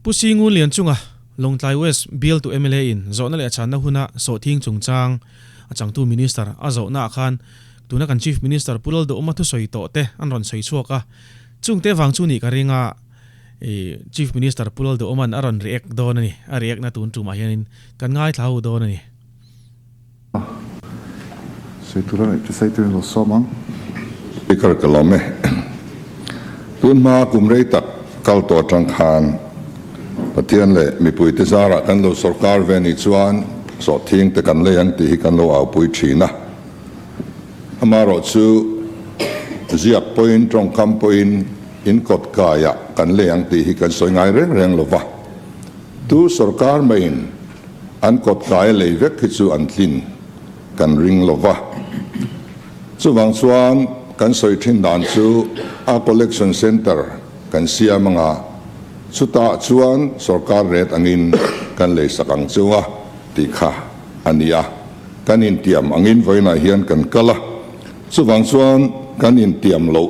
Pu Ngun lian chunga long tlai west bill to MLA in zona le achana huna so thing chungchang achang tu minister a zona khan tuna kan chief minister pulal do ma thu soi to te an ron soi chuaka chungte wang chu ni ka ringa chief minister pulal do oman aron react don ani a react na tun tu ma hianin kan ngai thlau don ani sei tu sai tu lo somang ikar kalame tun ma kumrei tak kal to tang khan patian le mi pui te zara kan lo sarkar ve ni chuan so thing te kan le yang ti kan lo au pui thina amaro chu ziak point trong kam point in kot kaya kan le yang ti kan soi ngai reng lova tu sarkar main an kot kaya le vek chu an thin kan ring lova chu wang chuan kan soi thin dan chu a collection center kan sia manga chuta chuan sarkar ret angin kan le sakang chuwa ti kha ania kan in tiam angin voina hian kan kala chuwang chuan kan in tiam lo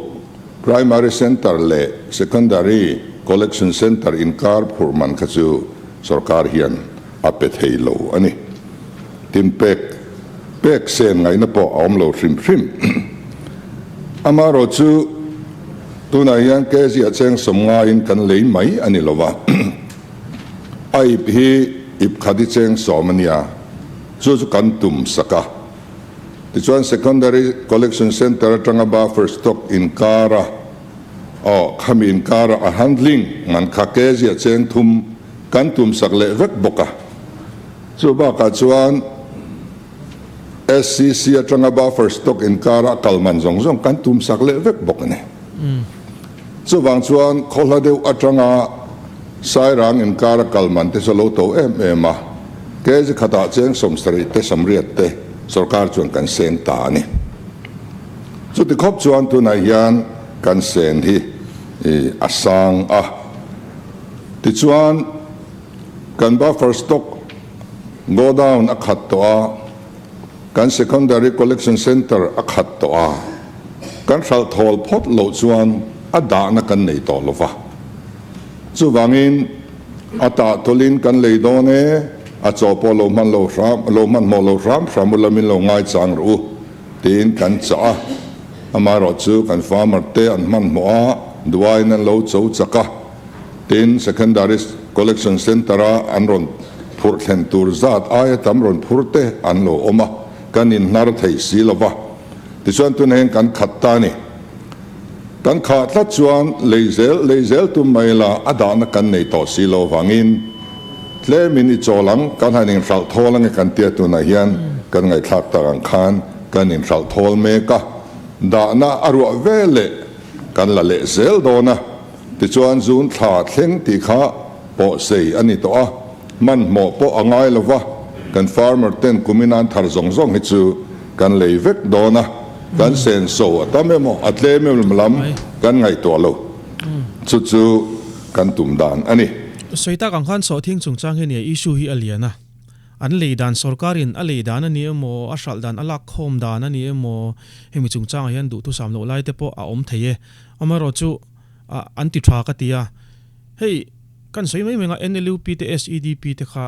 primary center le secondary collection center in Karpur man kha chu sarkar hian apet hei lo ani tin pek sen ngai na po om lo hrim amaro chu tuna hian ke zia cheng somnga in kan lei mai ani lova ai hi ip khadi cheng somania chu kan tum saka ti chuan secondary collection center tangaba first stock in kara khamin kara a handling man kha ke zia cheng thum kan tum sak le vek boka chu ba ka chuan SCC atangaba first stock in kara kalman zong kan tum sak le vek bok ne chu wang chuan kholhadeu atanga sairang in kara kalman te solo to ma ke ji khata cheng somstari te samriat te sarkar chuan kan sen ta ni chu ti khop chuan tu na hian kan sen hi asang ti chuan kan ba first stock go down akhat to kan secondary collection center akhat to kan sal thol phot lo chuan ada na kan nei to lova chu wangin ata tolin kan lei do ne a chopo lo man mo lo ram framulamin lo ngai chang ru tin kan cha amaro chu kan farmer te an man mo duai na lo chou chaka tin secondary collection center an ron phur thlen tur zat ai tam ron phurte an lo oma kan in nar thei silova ti chuan tu nen kan khatta ni kan kha tla chuan leizel tu maila adana kan nei to silo wangin tle mini cholang kan hanin sal tholang kan tia tu na hian kan ngai thak tarang khan kan in sal thol me ka da na aru vele kan la le zel dona ti chuan zun tha thleng ti kha po sei ani to man mo po angai lova kan farmer ten kuminan thar zong hi chu kan leivek dona kan sen so tamemo atleme lam kan ngai to lo chu kan tum dan ani soita kang khan so thing chungchang he ni issue hi aliana an leidan sarkarin a leidan ani emo a shaldan ala khom dan ani emo hemi chungchang hian du tu samlo lai te po a om theye amaro chu anti tha ka tia hei kan soi mai menga NLUP te SEDP te kha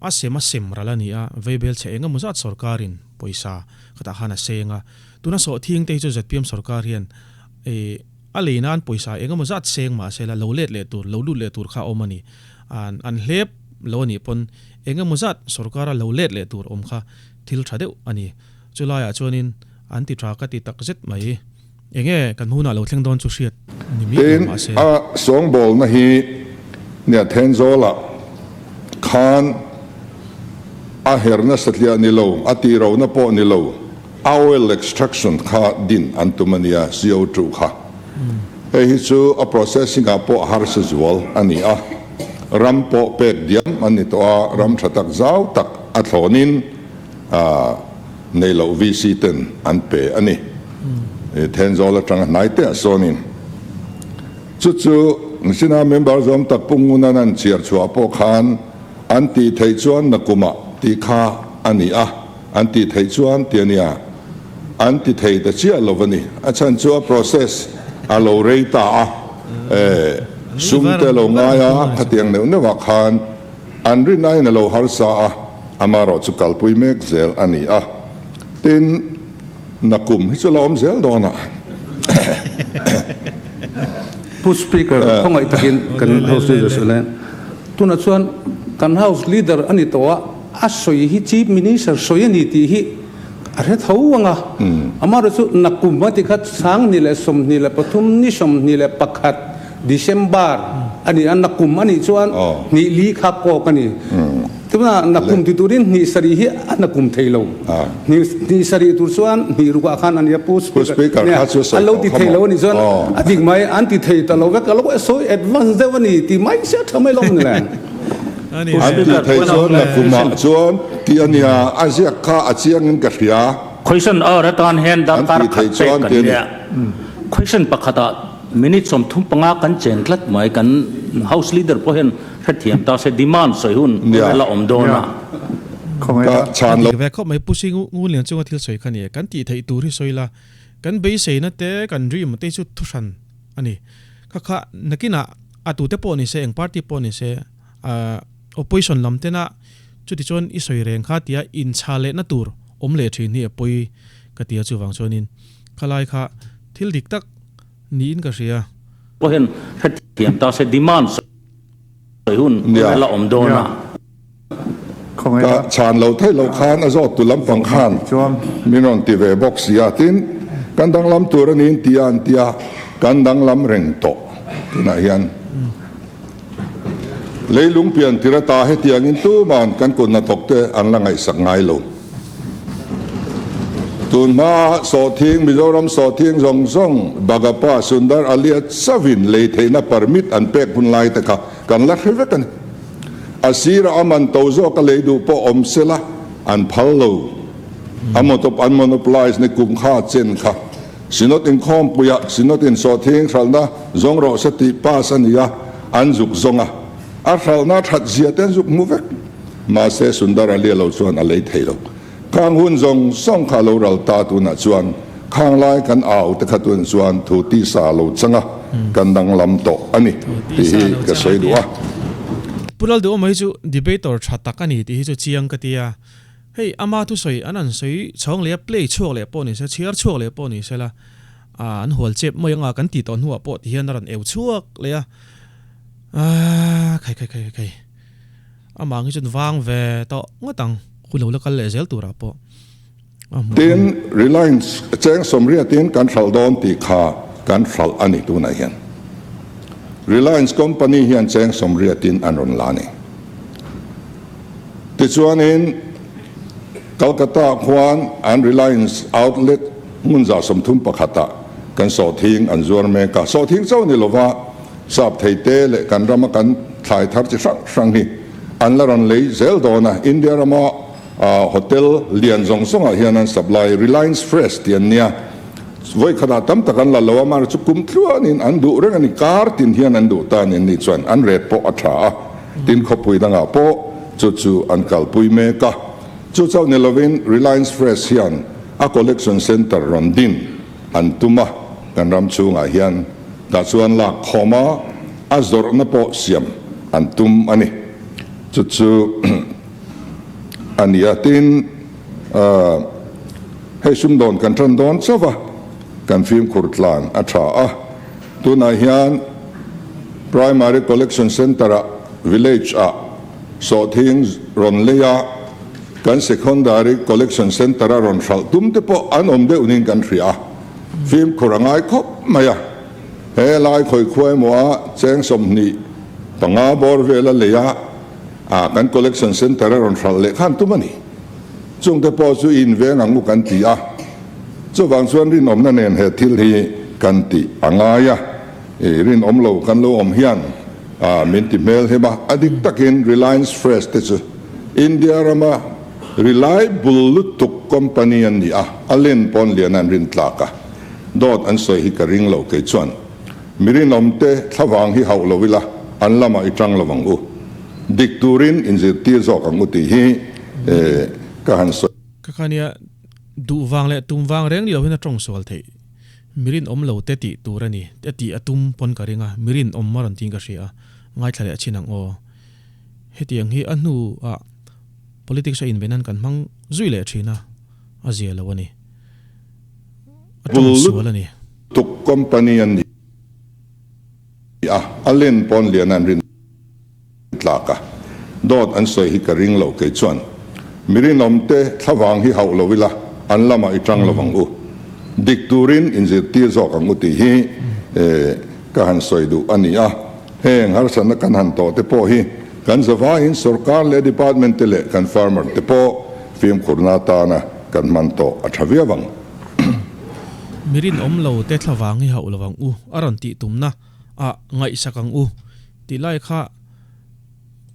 a sem ralani a veibel chenga muzat sarkarin poisa khata hana senga tuna so thing te chu ZPM sarkar hian a leinan poisa enga muzat seng ma sela lolet le tur lolut le tur kha omani an hlep loni pon enga muzat sarkara lolet le tur om kha thil thadeu ani chulaya chuanin anti traka ti takzet mai enge kan huna lo thleng don chu hriat ni mi ma se a song bol na hi nia thenzola khan a herna satlia ni lo ati ro na po ni lo oil extraction kha din antumania CO2 kha hi chu a processing a po har se zual ani ram po pek diam ani to ram thatak zau tak a thlonin nei lo VC ten an pe ani thenzola tang nai te sonin chu sina member zom tak Pu Ngun-a nan chiar chua po khan anti thei chuan nakuma ti kha ani anti thei chuan tiania anti thei da chia lovani achan chua process a lo reita ซุ่มเตลงง่ายขัดยังเนื้อเนื้อวักขันอันรินายนโลฮาร์ซาอามาเราจุกัลปุยเมกเซลอันนี้ตินนักกุมฮิจุลอมเซลโดนะผู้สปีกเกอร์ของไอ้ตะกินกันเฮาส์ลีดเดอร์เลยตุนส่วนกันเฮาส์ลีดเดอร์อันนี้ตัวอัศวิฮิชีฟมินิสเตอร์สวยนิติฮิอะไรเท่าวังอามาเราสุนักกุมมาติคัดสังนี่แหละสมนี่แหละปฐุมนิสมนี่แหละปักขัดดิเซมบาร์อันนี้นักกุมอันนี้ส่วนนี่ลีขับโกกันนี่แต่ว่านักกุมที่ตุรินนี่สรีฮินักกุมเทโลนี่สรีตุส่วนนี่รู้ว่าขันอันนี้ผู้สปีกเกอร์เนี่ยอันเราที่เทโลนี่ส่วนอดีตไม่อันที่เทตโลก็เราก็สวยแอดวานซ์เดวันนี้ที่ไม่เสียทำไมลงนี่แหละอันที่ไทยส่วนนักกุมส่วนที่อันนี้อาเซียข้าอาเซียนกันเสียquestion รัฐบาลเห็นดังการขัดเตะกันเนี่ย question ประคัตมินิสมทุ่มปังกันเจนลัดหมายกัน house leader พอเห็นเทียมตาเสดีมานสวยหุ่นละอมโดนะก็ชานลแวกเขาไม่พูดสิ่งงูเลี้ยงจังหวัดที่สวยขนาดนี้กันตีไทยตัวที่สวยละกันเบสเซนเตกันรีมเตจุดทุชันอันนี้ข้านักกินอะตัวเตปอนิเซงพาร์ตี้ปอนิเซopposition ลำเตนะจุดที่ชนอิสราเอลข้าที่อินชาเลนตัวอมเลทีนี่ปุยก็ที่จูฟังชนินขลายข้าทิลดิกตักนี่อินก็เสียพอเห็นเทียมตาเสดีมานสวยหุ่นละอมโดนะก็ชานเราไทยเราขานอาจจะตุลำฟังขานมีนนติเวบอกเสียตินกันดังลำตัวนี้ตีอันตีกันดังลำเร่งโตนะยันเลยลุงเปลี่ยนทิรตาให้เตียงอินตู้มันกันกุนนักเตะอันละไงสักไงลงตุนมาสอทิ้งมิโซรัมสอทิ้งส่งบากาป้าสุนดาร์อาลียสวินเลยเทน่าปาร์มิดอันเป็กพุนไลตะค่ะกันลักเฮเวกันอาศีรอามันโตโซก็เลยดูพออมเซละอันพัลโลอามตบอันมอนปลายในกลุ่มข้าเจนค่ะสินอตินคอมปุยะสินอตินสอทิ้งรัลนะจงรอสติป้าสันยาอันจุกจงอ่ะอารัลนาทัดเสียเต็นจุกมุเวกมาเสสุนดาร์อาลียเราชวนอะไรเทโลข้างหุ่นจงส่งข้าเราเราตาตุนชวนข้างไล่กันเอาแต่ขัดตุนชวนทุติสาเราจังอ่ะกันดังลำโตอันนี้ที่ก็สวยดูอ่ะปุรัลดูไม่จูดีเบตเตอร์ชัดตักกันนี่ที่จูเชียงกันที่เฮ้ยอามาทุสวยอันนั้นสวยช่องเลี้ยเพลย์ช่วงเลี้ยปอนี่เสียเชียร์ช่วงเลี้ยปอนี่เสียละอันหัวเจ็บไม่ยังกันตีตอนหัวปอที่เห็นนั่นเอวช่วงเลยใครอามาคือจนวางเวต่องตังคุณรู้แล้วกันเลยเซลตัวรับปอทีน Reliance แจ้งสมเรียทีนการฝัลดอนตีขาการฝัลอันนี้ตัวไหนเห็น Reliance Company เห็นแจ้งสมเรียทีนอันรุนลานี่ติดชวนเห็นกัลกัตตาควานอัน Reliance Outlet มุนจ่าสมทุมปะขัตะกันสอทิ้งอันจวนเมกาสอทิ้งเจ้านี่หรอว่าทราบไทยเตะเลยกันรำกันถ่ายทัศน์สังนี่อันละรันเลยเซลโดนะอินเดียรามาโฮเทลเลียนจงส่งอาเฮียนันสับไล Reliance Fresh เตียนเนี่ยไว้ขนาดตั้มตะกันละเราว่ามาจุกุมทวนนี่อันดูเรื่องนี้การ์ตินเฮียนันดูตานี่นี่ส่วนอันเรดโปอัฐาตินขบุยดังอ่ะโปจู่อันกัลปุยเมกะจู่เจ้าเนลวิน Reliance Fresh เฮียนa collection center รอนดินอันตุมากันรำชูงอาเฮียนแต่ส่วนละขมาอาจจะนับเสียมอันตุมอันนี้จู่อันนี้ตินให้ชุมโดนกันทันโดนซะวะกันฟิล์มขุดลานอัฐาตัวนายฮัน primary collection center village สอทิ้งรอนเลียกัน secondary collection center รอนฟัลตุมเตปอันอมเดอุนินกันเสียฟิล์มขุดง่ายครบไหมอะเฮลายคอยคุยมัวแจ้งสมนีปังอาบอร์เวลเลียกัน collection center รอนฟัลเล็กขันตุมันนี่จงเตปจูอินเวงังมุกันตีจู่บางส่วนรินอมนั่นเองเหตุที่กันตีปังอายรินอมโลกันโลอมเฮียนมินติเมลเฮบะอดีตตะกิน Reliance Fresh เตจูอินเดียรามา reliable ลุตุก company อันนี้อเลนปอนเลียนันรินตลากะดอดอันสวยฮิกริงโลเกจวนมิรินอมเตทวางฮิฮาวโลวิลาอันละมาอิจังโลวังอุดิกตูรินอินเซตีซอกอังอุติฮีก็หันสวยก็คันนี้ดูวางและตุ้มวางเร่งเดียวเพื่อตรงสวลเท mirin om lo te ti turani te ti atum pon karinga mirin om maron ting ka ria ngai thlale chinang o hetiang hi anu a politics a invenan kan mang zuile thina azia lawani atong sualani tuk company an alen pon lianan rin tlaka dot an soi hi ka ring lo ke chuan mirin om te thawang hi hau lo wila an lama itang lo wang u dik turin in je ti zo ka nguti hi ka han soi du ania heng har san kan han to te po hi kan zawa in sarkar le department le kan farmer te po film khurna ta na kan man to athavia wang mirin om lo te thlawang hi hau lawang u aron ti tumna a ngai sakang u ti lai kha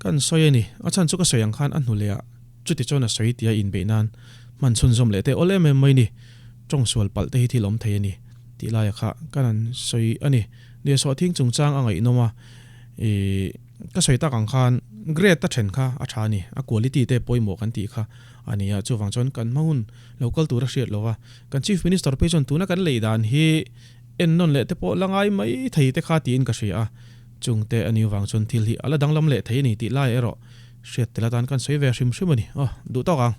kan soyani achan chuka soyang khan an hulea chuti chona soi tia in be nan man chun zom le te ole me mai ni tong sual pal te hi thilom thei ni ti lai kha kan soi ani ne so thing chung chang angai noma e ka soi ta kang khan grade ta then kha a thani a quality te poimo kan ti kha ania chuwang chon kan maun local tur a hriat lowa kan chief minister pe chon tuna kan leidan hi en non le te po langai mai thei te kha ti in ka hria chungte ani wang chon thil hi ala danglam le thei ni ti lai ero hriat tela tan kan soi ve hrim hrim ani du to gang